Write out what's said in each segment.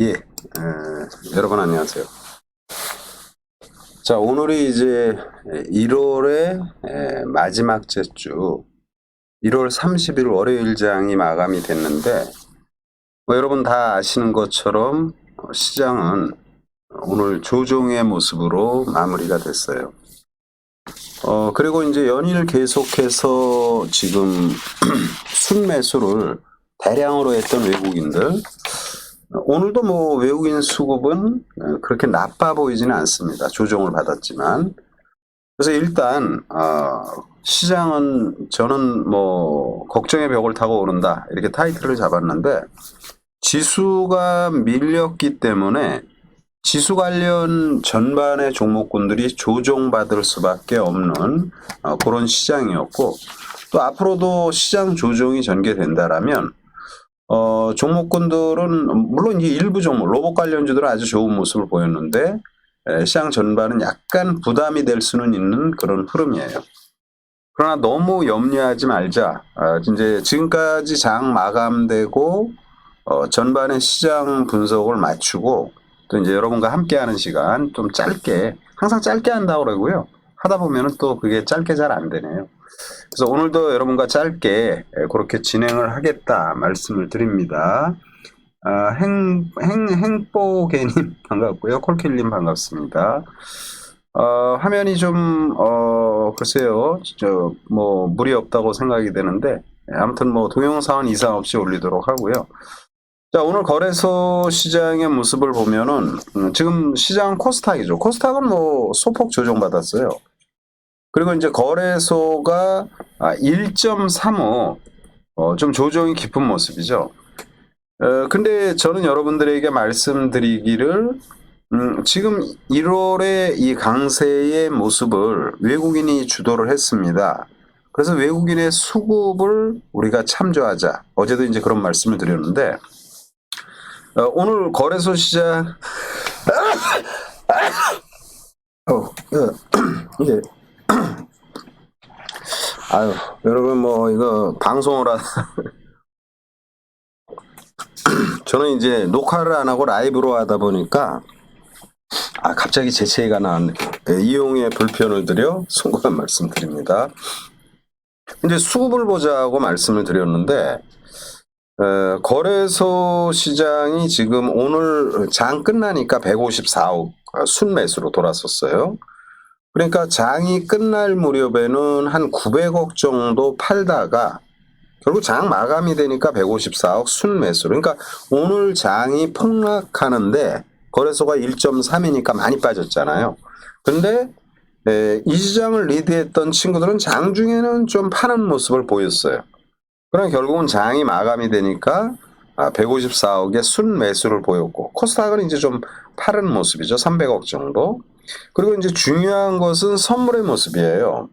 예, 여러분 안녕하세요. 자, 오늘이 이제 1월의 마지막째 주, 1월 30일 월요일장이 마감이 됐는데, 뭐 여러분 다 아시는 것처럼 시장은 오늘 조정의 모습으로 마무리가 됐어요. 그리고 이제 연일 계속해서 지금 순매수를 대량으로 했던 외국인들, 오늘도 뭐 외국인 수급은 그렇게 나빠 보이지는 않습니다. 조정을 받았지만. 그래서 일단 시장은 저는 뭐 걱정의 벽을 타고 오른다 이렇게 타이틀을 잡았는데, 지수가 밀렸기 때문에 지수 관련 전반의 종목군들이 조정받을 수밖에 없는 그런 시장이었고, 또 앞으로도 시장 조정이 전개된다라면 종목군들은 물론 이제 일부 종목 로봇 관련주들은 아주 좋은 모습을 보였는데 시장 전반은 약간 부담이 될 수는 있는 그런 흐름이에요. 그러나 너무 염려하지 말자. 이제 지금까지 장 마감되고 전반의 시장 분석을 맞추고 또 이제 여러분과 함께하는 시간 좀 짧게, 항상 짧게 한다고 그러고요. 하다 보면은 또 그게 짧게 잘 안 되네요. 그래서 오늘도 여러분과 짧게 그렇게 진행을 하겠다 말씀을 드립니다. 행뽀개님 반갑고요. 콜킬님 반갑습니다. 화면이 좀, 글쎄요, 뭐, 무리 없다고 생각이 되는데, 아무튼 뭐, 동영상은 이상 없이 올리도록 하고요. 자, 오늘 거래소 시장의 모습을 보면은, 지금 시장 코스닥이죠. 코스닥은 뭐, 소폭 조정받았어요. 그리고 이제 거래소가 1.35, 좀 조정이 깊은 모습이죠. 근데 저는 여러분들에게 말씀드리기를, 지금 1월의 이 강세의 모습을 외국인이 주도를 했습니다. 그래서 외국인의 수급을 우리가 참조하자. 어제도 이제 그런 말씀을 드렸는데, 오늘 거래소 시장, 이게, 아유, 여러분 뭐 이거 방송을 저는 이제 녹화를 안 하고 라이브로 하다 보니까 갑자기 재채기가 나왔네. 이용의 불편을 드려 송구한 말씀 드립니다. 이제 수급을 보자고 말씀을 드렸는데, 거래소 시장이 지금 오늘 장 끝나니까 154억 순매수로 돌았었어요. 그러니까 장이 끝날 무렵에는 한 900억 정도 팔다가 결국 장 마감이 되니까 154억 순매수로. 그러니까 오늘 장이 폭락하는데 거래소가 1.3이니까 많이 빠졌잖아요. 근데 이 시장을 리드했던 친구들은 장 중에는 좀 파는 모습을 보였어요. 그럼 결국은 장이 마감이 되니까 154억의 순매수를 보였고, 코스닥은 이제 좀 파는 모습이죠. 300억 정도. 그리고 이제 중요한 것은 선물의 모습이에요.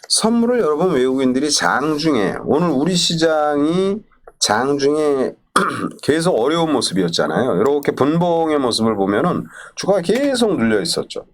선물을 여러분 외국인들이 장중에, 오늘 우리 시장이 장중에 계속 어려운 모습이었잖아요. 이렇게 분봉의 모습을 보면은 주가가 계속 눌려 있었죠.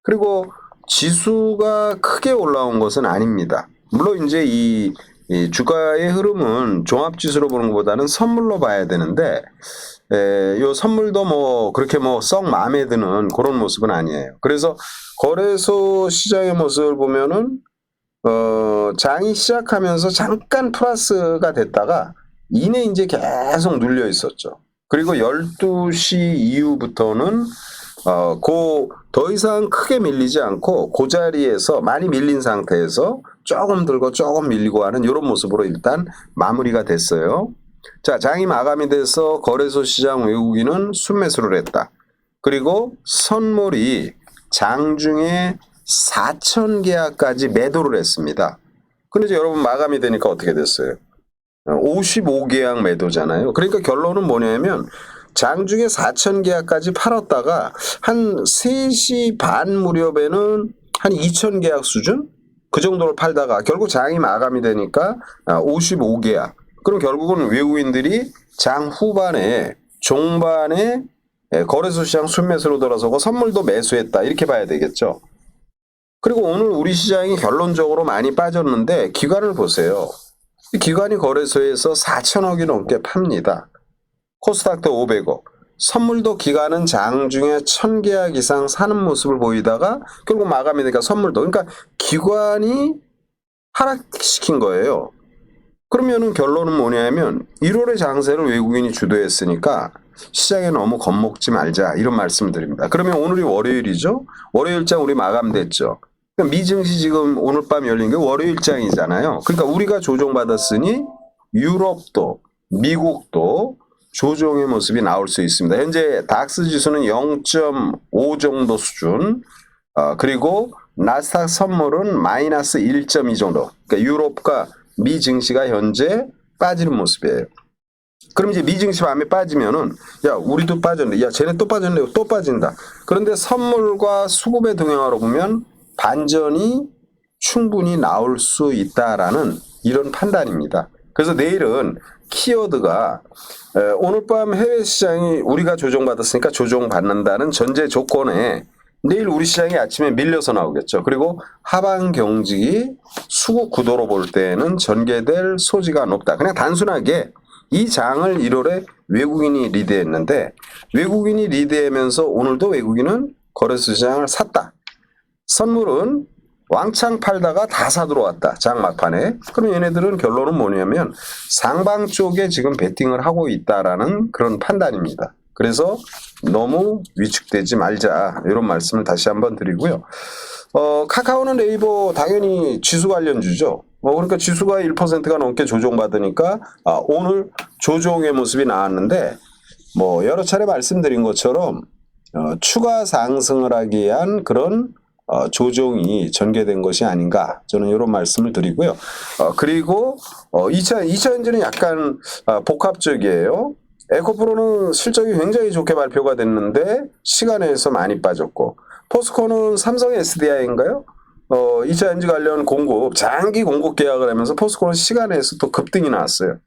그리고 지수가 크게 올라온 것은 아닙니다. 물론 이제 이 주가의 흐름은 종합지수로 보는 것보다는 선물로 봐야 되는데, 요 선물도 뭐 그렇게 뭐 썩 마음에 드는 그런 모습은 아니에요. 그래서 거래소 시장의 모습을 보면은 장이 시작하면서 잠깐 플러스가 됐다가 이내 이제 계속 눌려 있었죠. 그리고 12시 이후부터는 더 이상 크게 밀리지 않고 그 자리에서 많이 밀린 상태에서 조금 들고 조금 밀리고 하는 이런 모습으로 일단 마무리가 됐어요. 자, 장이 마감이 돼서 거래소 시장 외국인은 순매수를 했다. 그리고 선물이 장중에 4,000계약까지 매도를 했습니다. 근데 이제 여러분 마감이 되니까 어떻게 됐어요? 55계약 매도잖아요. 그러니까 결론은 뭐냐면 장중에 4,000계약까지 팔았다가 한 3시 반 무렵에는 한 2,000계약 수준? 그 정도로 팔다가 결국 장이 마감이 되니까 55계약. 그럼 결국은 외국인들이 장 후반에 종반에 거래소 시장 순매수로 돌아서고 선물도 매수했다. 이렇게 봐야 되겠죠. 그리고 오늘 우리 시장이 결론적으로 많이 빠졌는데 기관을 보세요. 기관이 거래소에서 4천억이 넘게 팝니다. 코스닥도 500억. 선물도 기간은 장 중에 1000계약 이상 사는 모습을 보이다가 결국 마감이 되니까 선물도. 그러니까 기관이 하락시킨 거예요. 그러면은 결론은 뭐냐면 1월의 장세를 외국인이 주도했으니까 시장에 너무 겁먹지 말자 이런 말씀을 드립니다. 그러면 오늘이 월요일이죠. 월요일장 우리 마감됐죠. 그러니까 미증시 지금 오늘 밤 열린 게 월요일장이잖아요. 그러니까 우리가 조정받았으니 유럽도 미국도 조정의 모습이 나올 수 있습니다. 현재 닥스 지수는 0.5 정도 수준, 그리고 나스닥 선물은 마이너스 1.2 정도. 그러니까 유럽과 미 증시가 현재 빠지는 모습이에요. 그럼 이제 미 증시 밤에 빠지면은 야 우리도 빠졌네, 야 쟤네 또 빠졌네, 또 빠진다. 그런데 선물과 수급의 동향으로 보면 반전이 충분히 나올 수 있다라는 이런 판단입니다. 그래서 내일은 키워드가 오늘 밤 해외 시장이 우리가 조정받았으니까 조정받는다는 전제 조건에 내일 우리 시장이 아침에 밀려서 나오겠죠. 그리고 하방 경직이 수급 구도로 볼 때는 전개될 소지가 높다. 그냥 단순하게 이 장을 1월에 외국인이 리드했는데 외국인이 리드하면서 오늘도 외국인은 거래소 시장을 샀다. 선물은 왕창 팔다가 다 사 들어왔다. 장 막판에. 그럼 얘네들은 결론은 뭐냐면 상방 쪽에 지금 베팅을 하고 있다라는 그런 판단입니다. 그래서 너무 위축되지 말자 이런 말씀을 다시 한번 드리고요. 카카오는 네이버 당연히 지수 관련주죠. 그러니까 지수가 1%가 넘게 조정받으니까 오늘 조정의 모습이 나왔는데 여러 차례 말씀드린 것처럼 추가 상승을 하기 위한 그런 조정이 전개된 것이 아닌가 저는 이런 말씀을 드리고요. 그리고 2차 엔진은 약간 복합적이에요. 에코프로는 실적이 굉장히 좋게 발표가 됐는데 시간에서 많이 빠졌고 포스코는 삼성 SDI인가요? 2차 엔진 관련 공급 장기 공급 계약을 하면서 포스코는 시간에서 또 급등이 나왔어요.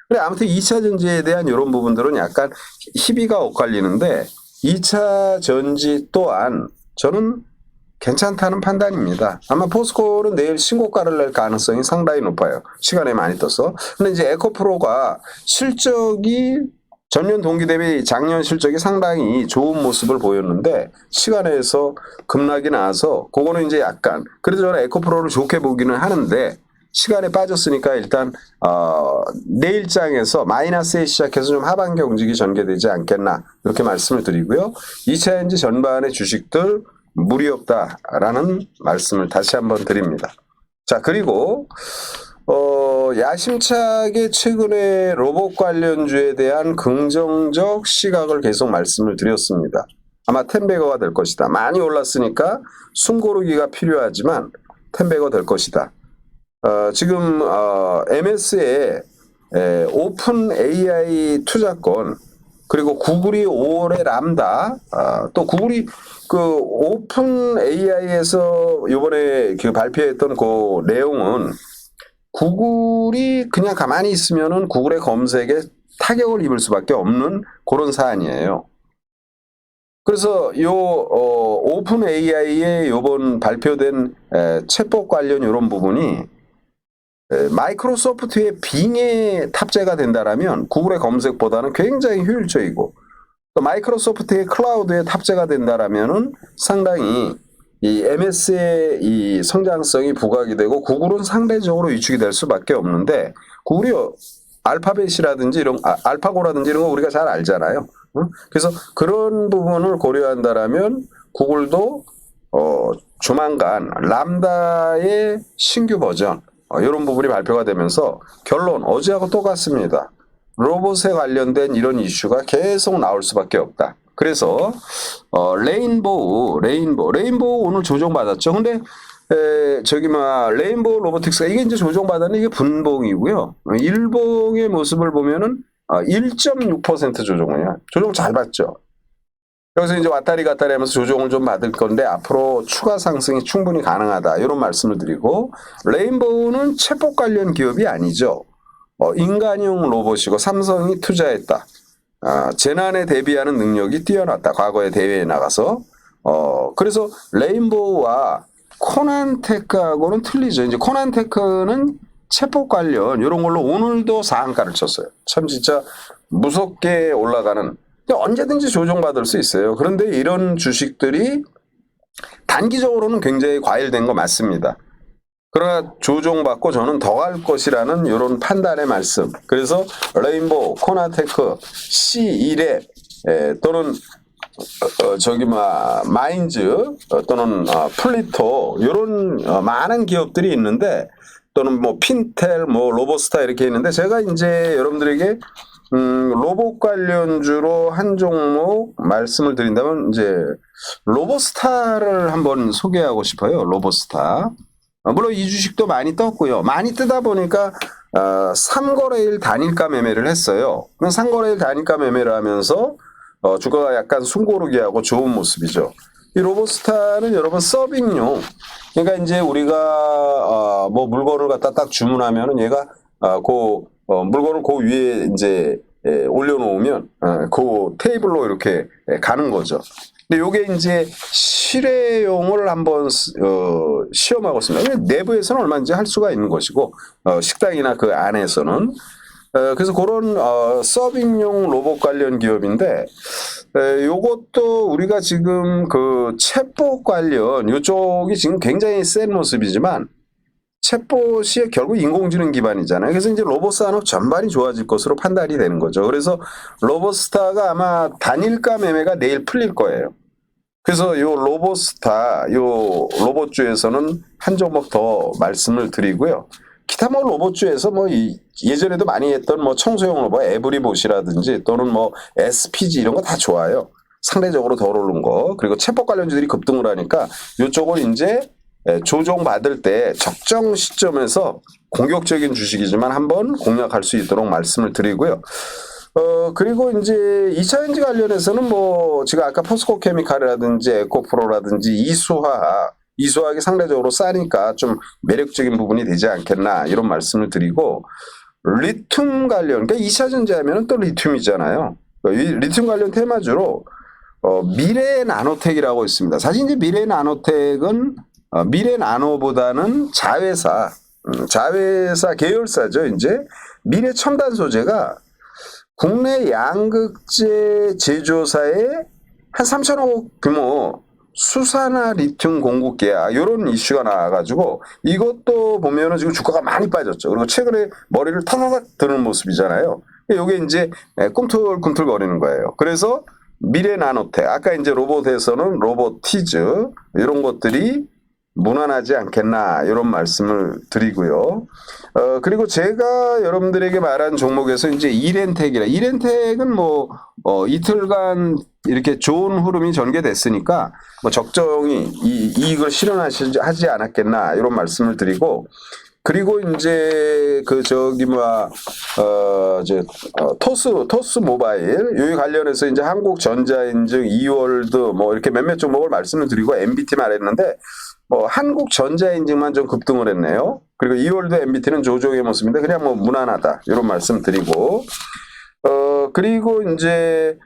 근데 아무튼 2차 전지에 대한 이런 부분들은 약간 희비가 엇갈리는데 2차 전지 또한 저는 괜찮다는 판단입니다. 아마 포스코는 내일 신고가를 낼 가능성이 상당히 높아요. 시간에 많이 떠서. 근데 이제 에코프로가 실적이 전년 동기 대비 작년 실적이 상당히 좋은 모습을 보였는데 시간에서 급락이 나와서 그거는 이제 약간 그래도 저는 에코프로를 좋게 보기는 하는데 시간에 빠졌으니까 일단 내일장에서 마이너스에 시작해서 좀 하반 경직이 전개되지 않겠나 이렇게 말씀을 드리고요. 2차 엔진 전반의 주식들 무리 없다라는 말씀을 다시 한번 드립니다. 자, 그리고 야심차게 최근에 로봇 관련주에 대한 긍정적 시각을 계속 말씀을 드렸습니다. 아마 10배거가 될 것이다. 많이 올랐으니까 숨고르기가 필요하지만 10배거 될 것이다. 지금 MS의 오픈 AI 투자권 그리고 구글이 5월에 람다 또 구글이 그 오픈 AI에서 이번에 그 발표했던 그 내용은 구글이 그냥 가만히 있으면은 구글의 검색에 타격을 입을 수밖에 없는 그런 사안이에요. 그래서 오픈 AI에 이번 발표된 챗봇 관련 이런 부분이 마이크로소프트의 빙에 탑재가 된다라면 구글의 검색보다는 굉장히 효율적이고 또 마이크로소프트의 클라우드에 탑재가 된다라면은 상당히 이 MS의 이 성장성이 부각이 되고 구글은 상대적으로 위축이 될 수밖에 없는데 구글이 알파벳이라든지 이런 알파고라든지 이런 거 우리가 잘 알잖아요. 그래서 그런 부분을 고려한다라면 구글도 조만간 람다의 신규 버전 이런 부분이 발표가 되면서 결론 어제하고 똑같습니다. 로봇에 관련된 이런 이슈가 계속 나올 수밖에 없다. 그래서 레인보우 오늘 조정받았죠. 근데 레인보우 로보틱스가 이게 이제 조정받았는데 이게 분봉이고요. 일봉의 모습을 보면은 1.6% 조정이에요. 조정 잘 받죠. 여기서 이제 왔다리 갔다리 하면서 조정을 좀 받을 건데 앞으로 추가 상승이 충분히 가능하다. 이런 말씀을 드리고 레인보우는 챗봇 관련 기업이 아니죠. 인간용 로봇이고 삼성이 투자했다. 재난에 대비하는 능력이 뛰어났다. 과거에 대회에 나가서. 그래서 레인보우와 코난테크하고는 틀리죠. 이제 코난테크는 챗봇 관련 이런 걸로 오늘도 상한가를 쳤어요. 참 진짜 무섭게 올라가는 언제든지 조정받을 수 있어요. 그런데 이런 주식들이 단기적으로는 굉장히 과열된 거 맞습니다. 그러나 조정받고 저는 더 갈 것이라는 이런 판단의 말씀. 그래서 레인보우, 코나테크, C1랩 또는 마인즈 또는 플리토 이런 많은 기업들이 있는데 또는 뭐 핀텔, 뭐 로보스타 이렇게 있는데 제가 이제 여러분들에게 로봇 관련주로 한 종목 말씀을 드린다면 이제 로보스타를 한번 소개하고 싶어요. 로보스타. 물론 이 주식도 많이 떴고요. 많이 뜨다 보니까 3거래일 단일가 매매를 했어요. 그럼 3거래일 단일가 매매를 하면서 주가가 약간 숨고르기하고 좋은 모습이죠. 이 로보스타는 여러분 서빙용. 그러니까 이제 우리가 뭐 물건을 갖다 딱 주문하면은 얘가 물건을 그 위에 이제 올려놓으면 그 테이블로 이렇게 가는 거죠. 근데 요게 이제 실외용을 한번 시험하고 있습니다. 내부에서는 얼마인지 할 수가 있는 것이고 식당이나 그 안에서는 그래서 그런 서빙용 로봇 관련 기업인데 요것도 우리가 지금 그 챗봇 관련 요쪽이 지금 굉장히 센 모습이지만 챗봇이 결국 인공지능 기반이잖아요. 그래서 이제 로봇 산업 전반이 좋아질 것으로 판단이 되는 거죠. 그래서 로봇스타가 아마 단일가 매매가 내일 풀릴 거예요. 그래서 요 로봇스타, 요 로봇주에서는 한 종목 더 말씀을 드리고요. 기타 뭐 로봇주에서 뭐 예전에도 많이 했던 뭐 청소용 로봇 에브리봇이라든지 또는 뭐 SPG 이런 거 다 좋아요. 상대적으로 덜 오른 거. 그리고 챗봇 관련주들이 급등을 하니까 요쪽을 이제 조정받을 때 적정 시점에서 공격적인 주식이지만 한번 공략할 수 있도록 말씀을 드리고요. 그리고 이제 2차 전지 관련해서는 뭐 제가 아까 포스코 케미칼이라든지 에코프로라든지 이수화학이 상대적으로 싸니까 좀 매력적인 부분이 되지 않겠나 이런 말씀을 드리고 리튬 관련, 그러니까 2차 전지 하면은 또 리튬이잖아요. 리튬 관련 테마주로 미래 나노텍이라고 있습니다. 사실 이제 미래 나노텍은 미래 나노보다는 자회사 계열사죠. 이제 미래 첨단 소재가 국내 양극재 제조사에 한 3천억 규모 수산화 리튬 공급 계약 이런 이슈가 나와가지고 이것도 보면은 지금 주가가 많이 빠졌죠. 그리고 최근에 머리를 타다닥 드는 모습이잖아요. 이게 이제 꿈틀꿈틀 거리는 거예요. 그래서 미래 나노텍 아까 이제 로봇에서는 로보티즈 이런 것들이 무난하지 않겠나 이런 말씀을 드리고요. 그리고 제가 여러분들에게 말한 종목에서 이제 이렌텍은 뭐 이틀간 이렇게 좋은 흐름이 전개됐으니까 뭐 적정히 이익을 실현하지 않았겠나 이런 말씀을 드리고 그리고 이제 토스 모바일 여기 관련해서 이제 한국전자인증, 이월드 뭐 이렇게 몇몇 종목을 말씀을 드리고 MBT 말했는데 한국전자인증만 좀 급등을 했네요. 그리고 이월드 MBT는 조정의 모습인데 그냥 뭐 무난하다 이런 말씀 드리고 그리고 이제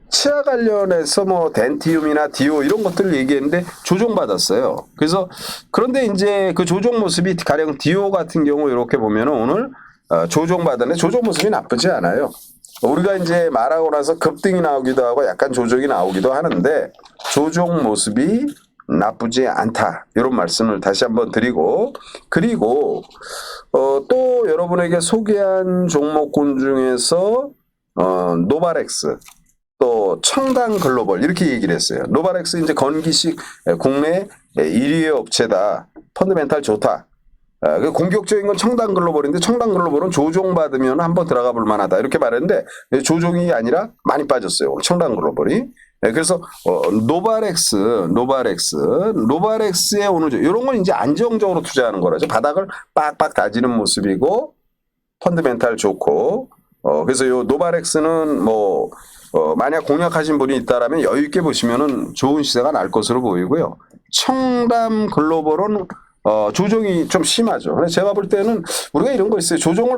치아 관련해서 뭐 덴티움이나 디오 이런 것들을 얘기했는데 조정받았어요. 그래서 그런데 이제 그 조정 모습이 가령 디오 같은 경우 이렇게 보면은 오늘 조정받았는데 조정 모습이 나쁘지 않아요. 우리가 이제 말하고 나서 급등이 나오기도 하고 약간 조정이 나오기도 하는데 조정 모습이 나쁘지 않다 이런 말씀을 다시 한번 드리고 그리고 또 여러분에게 소개한 종목군 중에서 노바렉스 또 청당 글로벌 이렇게 얘기를 했어요. 노바렉스 이제 건기식 국내 1위의 업체다. 펀드멘탈 좋다. 공격적인 건 청당 글로벌인데 청당 글로벌은 조종받으면 한번 들어가 볼 만하다 이렇게 말했는데 조종이 아니라 많이 빠졌어요. 청당 글로벌이. 그래서 노바렉스의 오늘 이런 건 이제 안정적으로 투자하는 거라죠. 바닥을 빡빡 다지는 모습이고 펀드멘탈 좋고 그래서 요 노바렉스는 만약 공략하신 분이 있다라면 여유 있게 보시면은 좋은 시세가 날 것으로 보이고요. 청담 글로벌은 조정이 좀 심하죠. 근데 제가 볼 때는 우리가 이런 거 있어요. 조정을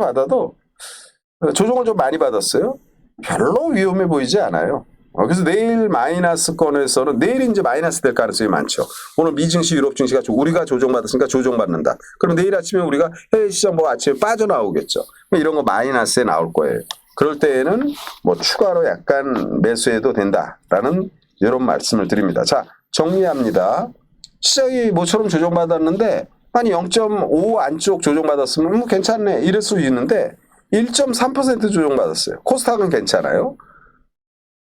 좀 많이 받았어요. 별로 위험해 보이지 않아요. 그래서 내일 마이너스권에서는 내일 이제 마이너스 될 가능성이 많죠. 오늘 미 증시, 유럽 증시가 우리가 조정받았으니까 조정받는다. 그럼 내일 아침에 우리가 해외 시장 뭐 아침에 빠져나오겠죠. 이런 거 마이너스에 나올 거예요. 그럴 때에는 뭐 추가로 약간 매수해도 된다라는 이런 말씀을 드립니다. 자, 정리합니다. 시장이 모처럼 조정받았는데 한 0.5 안쪽 조정받았으면 뭐 괜찮네 이럴 수 있는데 1.3% 조정받았어요. 코스닥은 괜찮아요.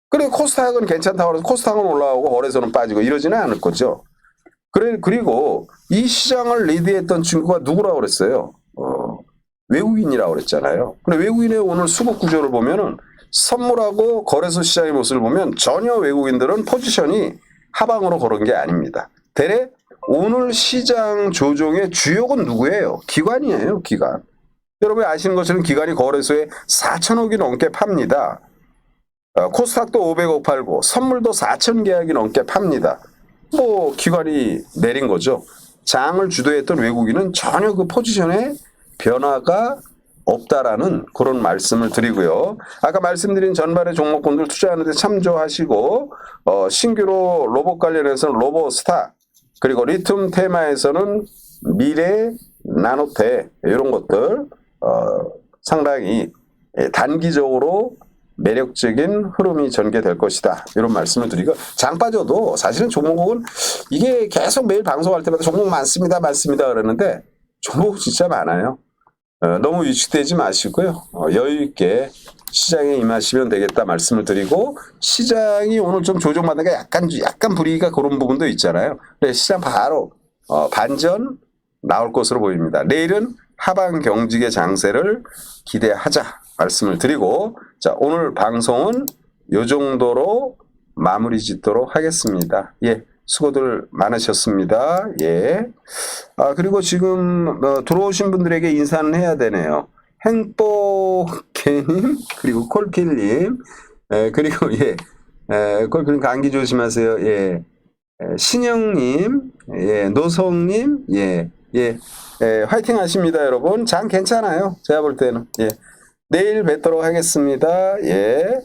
그래 코스닥은 괜찮다고 해서 코스닥은 올라오고 거래소는 빠지고 이러지는 않을 거죠. 그리고 이 시장을 리드했던 친구가 누구라고 그랬어요? 외국인이라고 그랬잖아요. 근데 외국인의 오늘 수급 구조를 보면은 선물하고 거래소 시장의 모습을 보면 전혀 외국인들은 포지션이 하방으로 걸은 게 아닙니다. 대래 오늘 시장 조정의 주역은 누구예요? 기관이에요, 기관. 여러분이 아시는 것처럼 기관이 거래소에 4천억이 넘게 팝니다. 코스닥도 500억 팔고 선물도 4천 계약이 넘게 팝니다. 뭐 기관이 내린 거죠. 장을 주도했던 외국인은 전혀 그 포지션에 변화가 없다라는 그런 말씀을 드리고요. 아까 말씀드린 전반의 종목군들 투자하는 데 참조하시고 신규로 로봇 관련해서는 로봇스타 그리고 리튬 테마에서는 미래 나노테 이런 것들 상당히 단기적으로 매력적인 흐름이 전개될 것이다. 이런 말씀을 드리고 장 빠져도 사실은 종목은 이게 계속 매일 방송할 때마다 종목 많습니다. 그러는데 종목 진짜 많아요. 너무 위축되지 마시고요. 여유 있게 시장에 임하시면 되겠다 말씀을 드리고 시장이 오늘 좀 조정받는 게 약간 분위기가 그런 부분도 있잖아요. 그래서 시장 바로 반전 나올 것으로 보입니다. 내일은 하방 경직의 장세를 기대하자 말씀을 드리고 자 오늘 방송은 이 정도로 마무리 짓도록 하겠습니다. 예. 수고들 많으셨습니다. 예. 그리고 지금 들어오신 분들에게 인사는 해야 되네요. 행복해님, 그리고 콜킬님, 그리고 콜킬님 감기 조심하세요. 예. 신영님, 예. 노성님, 화이팅 하십니다, 여러분. 장 괜찮아요. 제가 볼 때는. 예. 내일 뵙도록 하겠습니다. 예.